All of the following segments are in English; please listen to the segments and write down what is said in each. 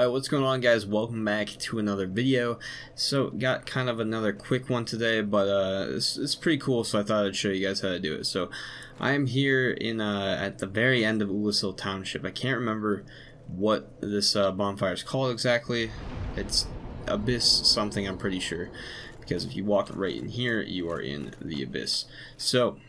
Alright, what's going on, guys? Welcome back to another video. So, got kind of another quick one today, but it's pretty cool, so I thought I'd show you guys how to do it. So, I am here in at the very end of Ulysil Township. I can't remember what this bonfire is called exactly. It's Abyss something, I'm pretty sure, because if you walk right in here, you are in the Abyss. So,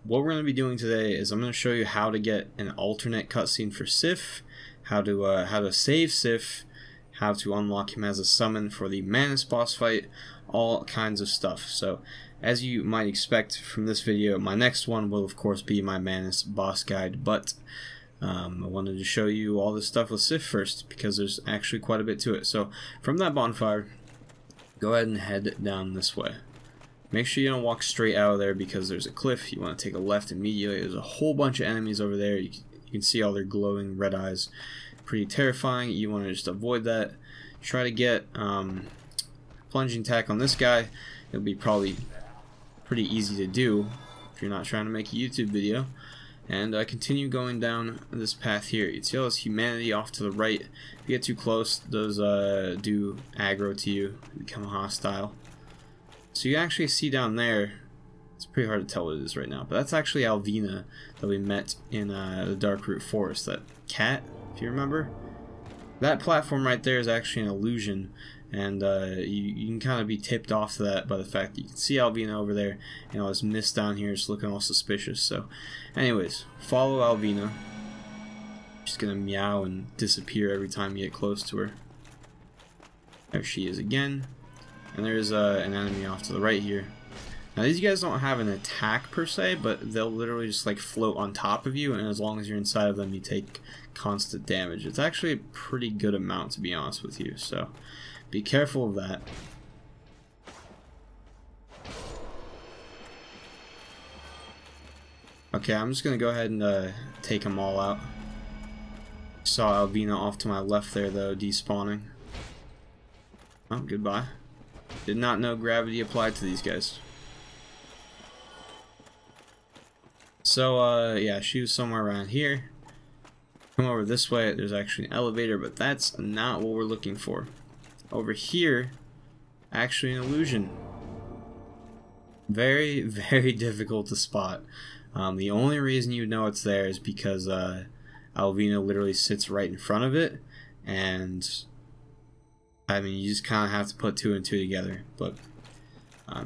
what we're going to be doing today is I'm going to show you how to get an alternate cutscene for Sif, how to save Sif, how to unlock him as a summon for the Manus boss fight, all kinds of stuff. So, as you might expect from this video, my next one will of course be my Manus boss guide, but I wanted to show you all this stuff with Sif first, because there's actually quite a bit to it. So, from that bonfire, go ahead and head down this way. Make sure you don't walk straight out of there because there's a cliff. You want to take a left immediately. There's a whole bunch of enemies over there. You can see all their glowing red eyes. Pretty terrifying. You want to just avoid that. Try to get plunging attack on this guy. It'll be probably pretty easy to do if you're not trying to make a YouTube video. And continue going down this path here. You can see all this humanity off to the right. If you get too close, those do aggro to you, become hostile. So you actually see down there, it's pretty hard to tell what it is right now, but that's actually Alvina that we met in the Darkroot Forest, that cat, if you remember. That platform right there is actually an illusion, and you can kind of be tipped off to that by the fact that you can see Alvina over there, and all this mist down here is looking all suspicious. So anyways, follow Alvina. She's gonna meow and disappear every time you get close to her. There she is again. And there's an enemy off to the right here. Now these guys don't have an attack per se, but they'll literally just like float on top of you, and as long as you're inside of them, you take constant damage. It's actually a pretty good amount, to be honest with you, so be careful of that. Okay, I'm just gonna go ahead and take them all out. Saw Alvina off to my left there though, despawning. Oh, goodbye. Did not know gravity applied to these guys. So, yeah, she was somewhere around here. Come over this way, there's actually an elevator, but that's not what we're looking for. Over here, actually an illusion. Very, very difficult to spot. The only reason you know it's there is because Alvina literally sits right in front of it, and I mean, you just kind of have to put two and two together, but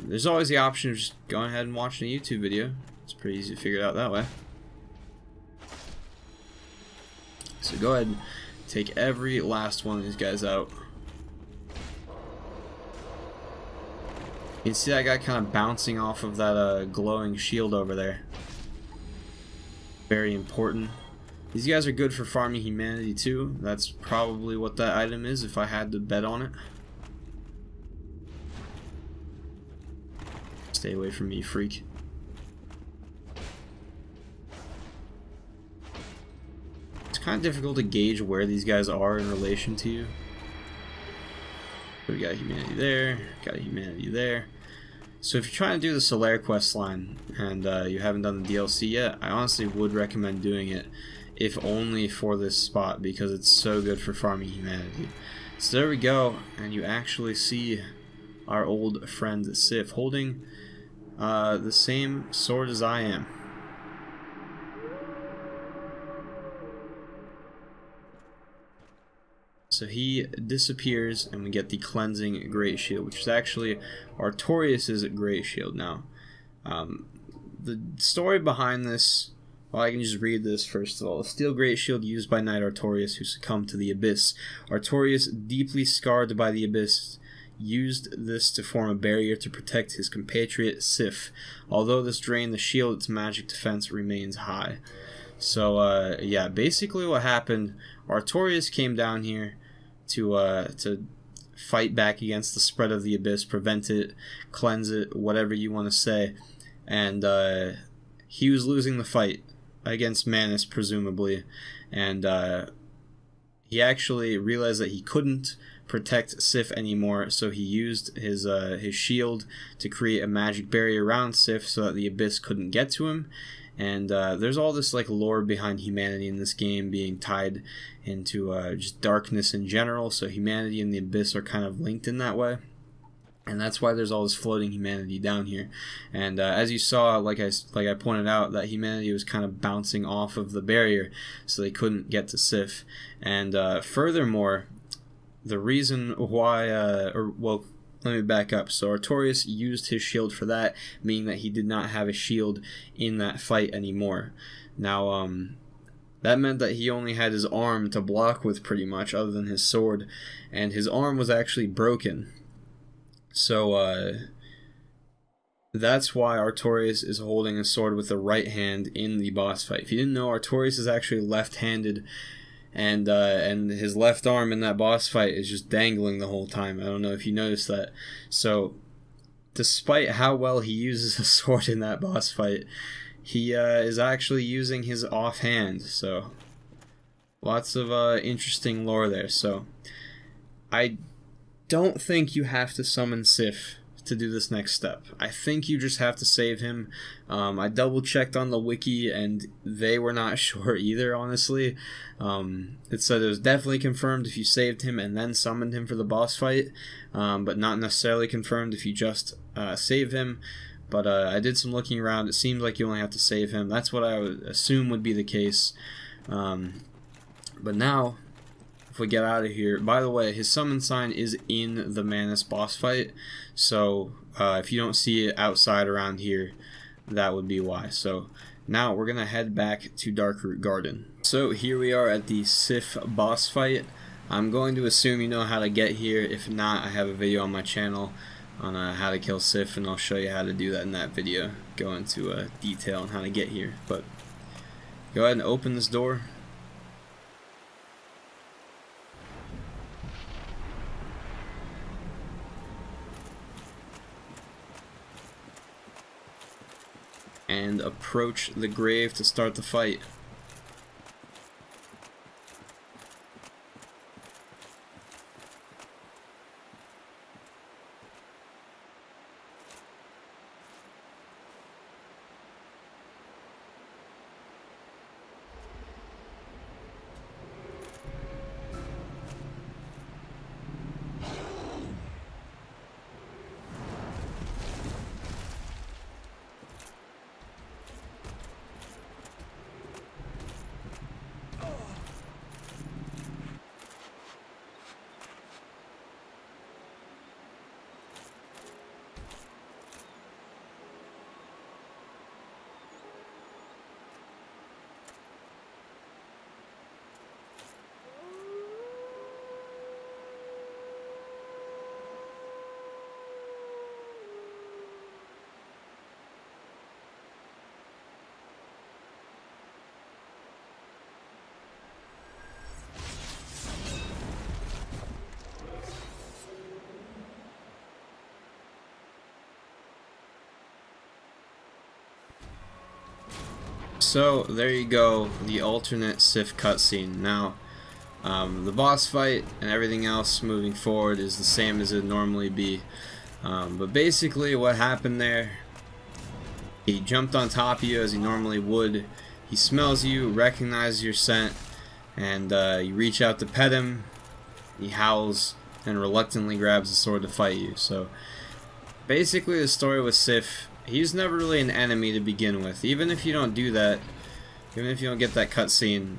there's always the option of just going ahead and watching a YouTube video. It's pretty easy to figure it out that way. So go ahead and take every last one of these guys out. You can see that guy kind of bouncing off of that glowing shield over there. Very important. These guys are good for farming humanity too. That's probably what that item is if I had to bet on it. Stay away from me, freak. It's kind of difficult to gauge where these guys are in relation to you. We got humanity there, got humanity there. So if you're trying to do the Solaire quest line and you haven't done the DLC yet, I honestly would recommend doing it, if only for this spot, because it's so good for farming humanity. So there we go, and you actually see our old friend Sif holding the same sword as I am. So he disappears, and we get the cleansing great shield, which is actually Artorias' great shield. Now, the story behind this, well, I can just read this first of all. A steel great shield used by Knight Artorias, who succumbed to the Abyss. Artorias, deeply scarred by the Abyss, used this to form a barrier to protect his compatriot Sif. Although this drained the shield, its magic defense remains high. So, yeah, basically what happened, Artorias came down here to fight back against the spread of the Abyss, prevent it, cleanse it, whatever you want to say, and he was losing the fight against Manus, presumably, and he actually realized that he couldn't protect Sif anymore, so he used his shield to create a magic barrier around Sif so that the Abyss couldn't get to him, And there's all this like lore behind humanity in this game being tied into just darkness in general, so humanity and the abyss are kind of linked in that way. And that's why there's all this floating humanity down here. And as you saw, like I pointed out, that humanity was kind of bouncing off of the barrier, so they couldn't get to Sif. And furthermore, the reason why, well, let me back up. So Artorias used his shield for that, meaning that he did not have a shield in that fight anymore. Now, that meant that he only had his arm to block with pretty much, other than his sword, and his arm was actually broken. So that's why Artorias is holding a sword with the right hand in the boss fight. If you didn't know, Artorias is actually left-handed, and his left arm in that boss fight is just dangling the whole time. I don't know if you noticed that. So despite how well he uses a sword in that boss fight, he is actually using his offhand. So lots of interesting lore there. So I don't think you have to summon Sif to do this next step. I think you just have to save him. I double checked on the wiki and they were not sure either, honestly. It said it was definitely confirmed if you saved him and then summoned him for the boss fight, but not necessarily confirmed if you just save him. But I did some looking around. It seems like you only have to save him. That's what I would assume would be the case. But now, if we get out of here, by the way, his summon sign is in the Manus boss fight, so if you don't see it outside around here, that would be why. So now we're gonna head back to Darkroot Garden. So here we are at the Sif boss fight. I'm going to assume you know how to get here. If not, I have a video on my channel on how to kill Sif, and I'll show you how to do that in that video, go into detail on how to get here. But go ahead and open this door. And approach the grave to start the fight. So there you go, the alternate Sif cutscene. Now, the boss fight and everything else moving forward is the same as it would normally be. But basically what happened there, he jumped on top of you as he normally would. He smells you, recognizes your scent, and you reach out to pet him. He howls and reluctantly grabs the sword to fight you. So basically the story with Sif, he's never really an enemy to begin with. Even if you don't do that, even if you don't get that cutscene,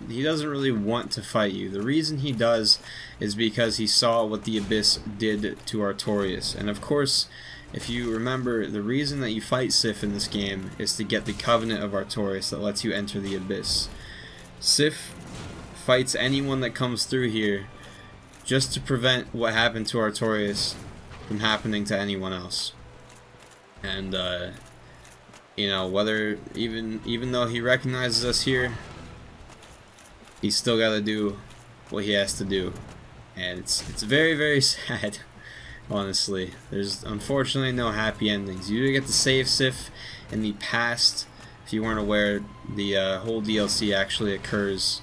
he doesn't really want to fight you. The reason he does is because he saw what the Abyss did to Artorias. And of course, if you remember, the reason that you fight Sif in this game is to get the Covenant of Artorias that lets you enter the Abyss. Sif fights anyone that comes through here just to prevent what happened to Artorias from happening to anyone else. And you know, whether even though he recognizes us here, he's still got to do what he has to do, and it's very, very sad. Honestly, there's unfortunately no happy endings. You do get to save Sif in the past. If you weren't aware, the whole DLC actually occurs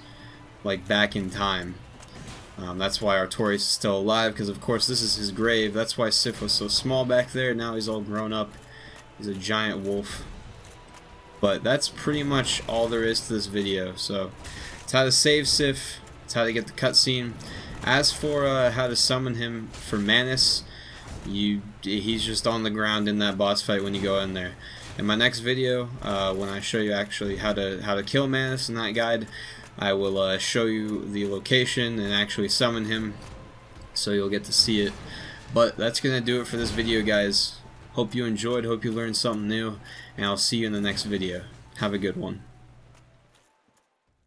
like back in time. That's why Artorias is still alive, because of course this is his grave. That's why Sif was so small back there. Now he's all grown up. He's a giant wolf. But that's pretty much all there is to this video. So it's how to save Sif, it's how to get the cutscene. As for how to summon him for Manus, he's just on the ground in that boss fight when you go in there. In my next video, when I show you actually how to kill Manus in that guide, I will show you the location and actually summon him, so you'll get to see it. But that's gonna do it for this video, guys. Hope you enjoyed, hope you learned something new, and I'll see you in the next video. Have a good one.